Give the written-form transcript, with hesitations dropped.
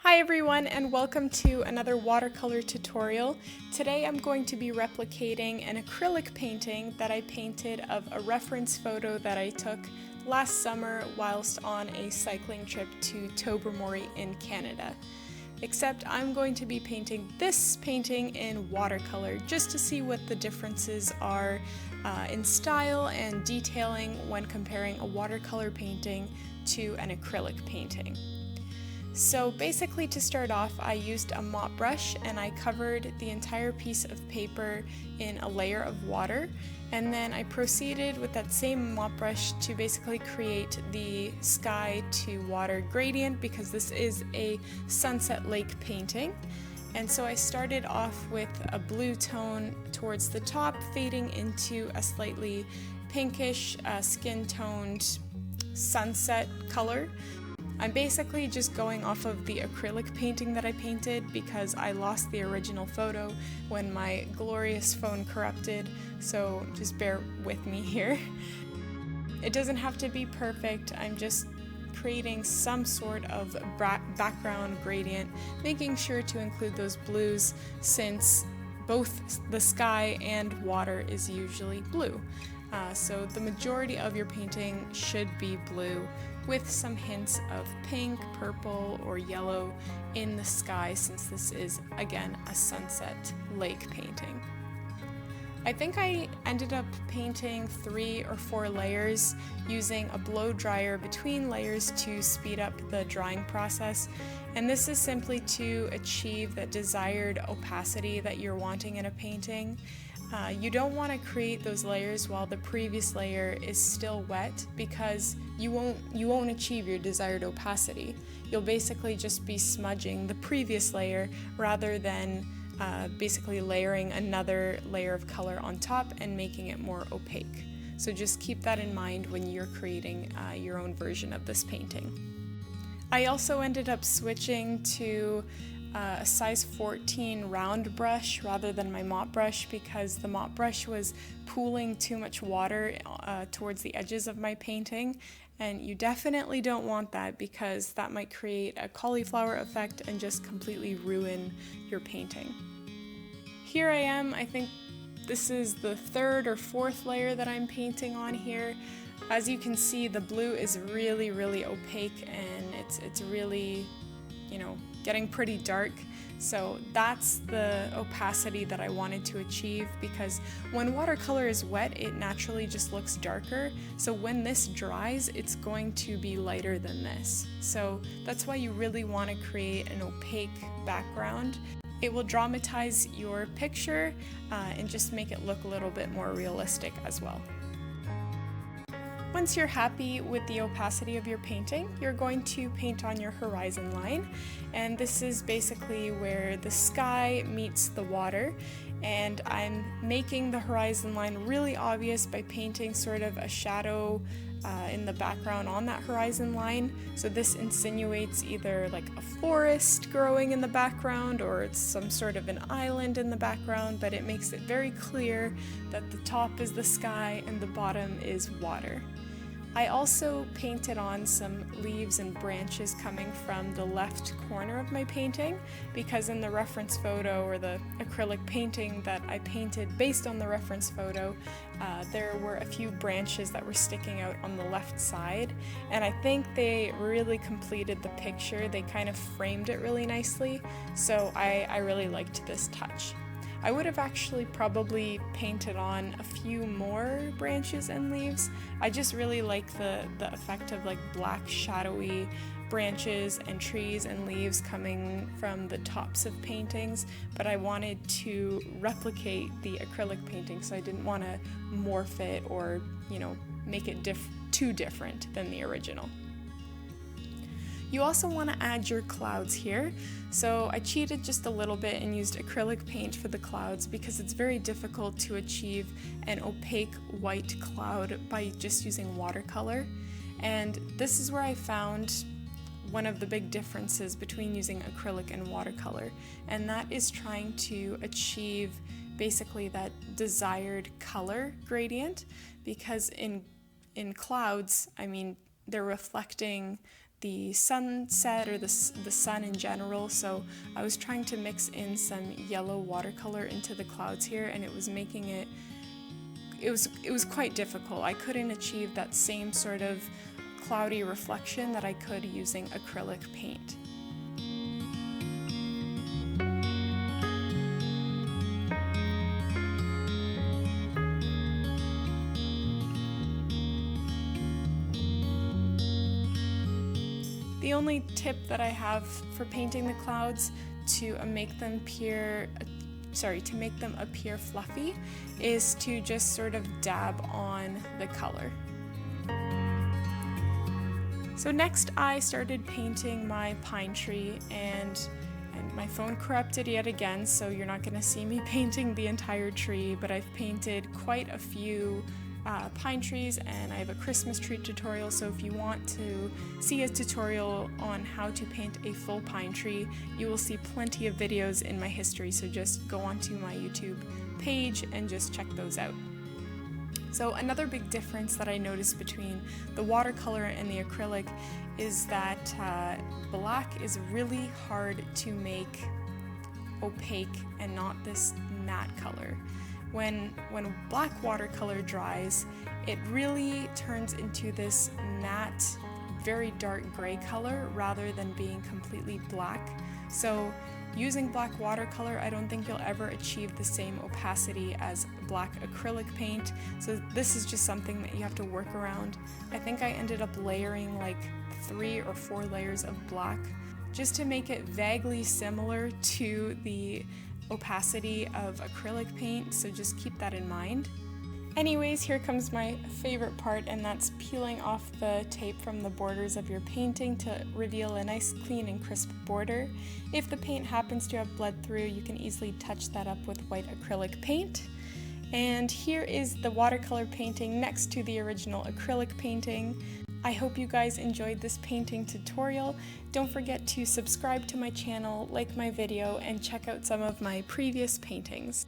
Hi everyone, and welcome to another watercolor tutorial. Today I'm going to be replicating an acrylic painting that I painted of a reference photo that I took last summer whilst on a cycling trip to Tobermory in Canada. Except I'm going to be painting this painting in watercolor just to see what the differences are in style and detailing when comparing a watercolor painting to an acrylic painting. So basically, to start off, I used a mop brush and I covered the entire piece of paper in a layer of water, and then I proceeded with that same mop brush to basically create the sky to water gradient because this is a sunset lake painting. And so I started off with a blue tone towards the top, fading into a slightly pinkish skin-toned sunset color. I'm basically just going off of the acrylic painting that I painted because I lost the original photo when my glorious phone corrupted, so just bear with me here. It doesn't have to be perfect, I'm just creating some sort of background gradient, making sure to include those blues since both the sky and water is usually blue. So the majority of your painting should be blue with some hints of pink, purple, or yellow in the sky since this is, again, a sunset lake painting. I think I ended up painting 3 or 4 layers using a blow dryer between layers to speed up the drying process, and this is simply to achieve that desired opacity that you're wanting in a painting. You don't want to create those layers while the previous layer is still wet because you won't achieve your desired opacity. You'll basically just be smudging the previous layer rather than basically layering another layer of color on top and making it more opaque. So just keep that in mind when you're creating your own version of this painting. I also ended up switching to a size 14 round brush rather than my mop brush because the mop brush was pooling too much water towards the edges of my painting, and you definitely don't want that because that might create a cauliflower effect and just completely ruin your painting. Here I am, I think this is the 3rd or 4th layer that I'm painting on here. As you can see, the blue is really opaque and it's really, getting pretty dark. So that's the opacity that I wanted to achieve because when watercolor is wet, it naturally just looks darker. So when this dries, it's going to be lighter than this. So that's why you really want to create an opaque background. It will dramatize your picture and just make it look a little bit more realistic as well. Once you're happy with the opacity of your painting, you're going to paint on your horizon line, and this is basically where the sky meets the water, and I'm making the horizon line really obvious by painting sort of a shadow in the background on that horizon line. So this insinuates either like a forest growing in the background or it's some sort of an island in the background, but it makes it very clear that the top is the sky and the bottom is water. I also painted on some leaves and branches coming from the left corner of my painting because in the reference photo or the acrylic painting that I painted based on the reference photo, there were a few branches that were sticking out on the left side, and I think they really completed the picture. They kind of framed it really nicely, so I really liked this touch. I would have actually probably painted on a few more branches and leaves. I just really like the effect of like black shadowy branches and trees and leaves coming from the tops of paintings, but I wanted to replicate the acrylic painting, so I didn't want to morph it or, make it too different than the original. You also want to add your clouds here. So I cheated just a little bit and used acrylic paint for the clouds because it's very difficult to achieve an opaque white cloud by just using watercolor. And this is where I found one of the big differences between using acrylic and watercolor, and that is trying to achieve basically that desired color gradient, because in clouds, they're reflecting the sunset or the sun in general, so I was trying to mix in some yellow watercolor into the clouds here, and it was making it was quite difficult. I couldn't achieve that same sort of cloudy reflection that I could using acrylic paint. The only tip that I have for painting the clouds to make them appear fluffy is to just sort of dab on the color. So next I started painting my pine tree, and my phone corrupted yet again, so you're not going to see me painting the entire tree, but I've painted quite a few pine trees, and I have a Christmas tree tutorial, so if you want to see a tutorial on how to paint a full pine tree, you will see plenty of videos in my history, so just go onto my YouTube page and just check those out. So another big difference that I noticed between the watercolor and the acrylic is that black is really hard to make opaque and not this matte color. When black watercolor dries, it really turns into this matte, very dark gray color rather than being completely black. So using black watercolor, I don't think you'll ever achieve the same opacity as black acrylic paint. So this is just something that you have to work around. I think I ended up layering like 3 or 4 layers of black just to make it vaguely similar to the opacity of acrylic paint, so just keep that in mind. Anyways, here comes my favorite part, and that's peeling off the tape from the borders of your painting to reveal a nice clean and crisp border. If the paint happens to have bled through, you can easily touch that up with white acrylic paint. And here is the watercolor painting next to the original acrylic painting. I hope you guys enjoyed this painting tutorial. Don't forget to subscribe to my channel, like my video, and check out some of my previous paintings.